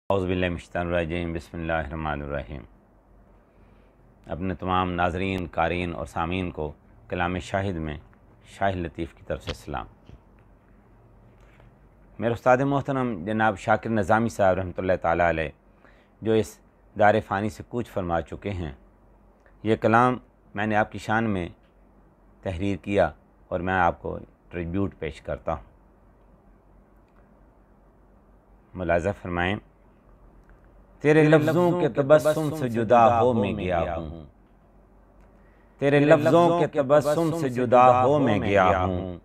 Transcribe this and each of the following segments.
اعوذ باللہ من الشیطان الرجیم، بسم اللہ الرحمن الرحیم۔ اپنے تمام ناظرین، قارئین اور سامعین کو کلام شاہد میں شاہ لطیف کی طرف سے سلام۔ میرے استاد محترم جناب شاکر نظامی صاحب رحمۃ اللہ تعالیٰ علیہ جو اس دار فانی سے کوچ فرما چکے ہیں، یہ کلام میں نے آپ کی شان میں تحریر کیا اور میں آپ کو ٹریبیوٹ پیش کرتا ہوں۔ ملاحظہ فرمائیں، تیرے لفظوں کے تبسم سے جدا ہو میں گیا ہوں، تیرے لفظوں کے تبسم سے جدا ہو میں گیا ہوں،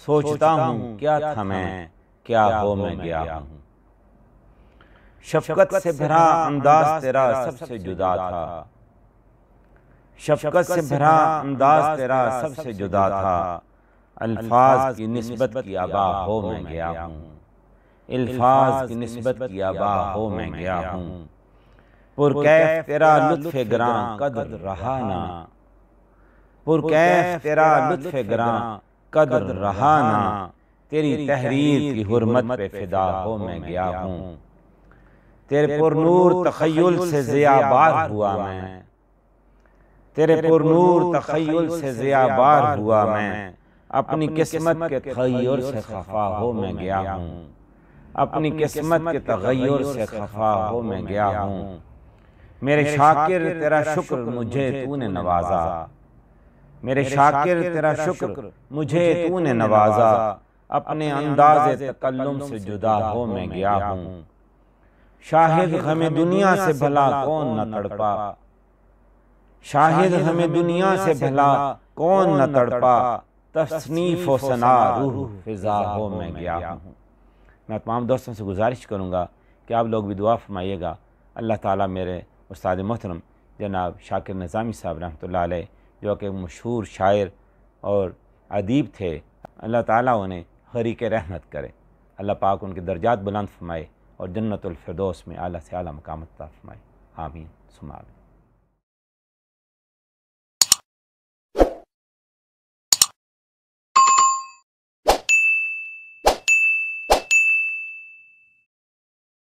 سوچتا ہوں کیا تھا میں، کیا ہو میں گیا ہوں۔ شفقت سے بھرا انداز تیرا سب سے جدا تھا، شفقت سے بھرا انداز تیرا سب سے جدا تھا، الفاظ کی نسبت کی آبا ہو میں گیا ہوں، الفاظ کی نسبت کی آبا ہو میں گیا ہوں۔ پرکیف تیرا لطف گراں قدر رہا نہ، پرکیف تیرا لطف گراں قدر رہا نہ، تیری تحریر کی حرمت پہ فدا ہو میں گیا ہوں۔ تیرے پرنور تخیل سے ضیا بار ہوا میں، تیرے پرنور تخیل سے ضیا بار ہوا میں، اپنی قسمت کے تغیر سے خفا ہو میں گیا ہوں، اپنی قسمت کے تغیر سے خفا ہو میں گیا ہوں۔ میرے شاکر تیرا شکر مجھے تو نے نوازا، میرے شاکر تیرا شکر مجھے تو نے نوازا، اپنے انداز تکلم سے جدا ہو میں گیا ہوں۔ شاہد ہمیں دنیا سے بھلا کون نہ تڑپا، شاہد ہمیں دنیا سے بھلا کون نہ تڑپا، تصنیف و ثنا روح فضا ہو میں گیا ہوں۔ میں تمام دوستوں سے گزارش کروں گا کہ آپ لوگ بھی دعا فرمائیے گا، اللہ تعالیٰ میرے استاد محترم جناب شاکر نظامی صاحب رحمۃ اللہ علیہ جو کہ مشہور شاعر اور ادیب تھے، اللہ تعالیٰ انہیں حریق رحمت کرے، اللہ پاک ان کے درجات بلند فرمائے اور جنت الفردوس میں اعلیٰ سے اعلیٰ مقام عطا فرمائے، آمین ثم آمین۔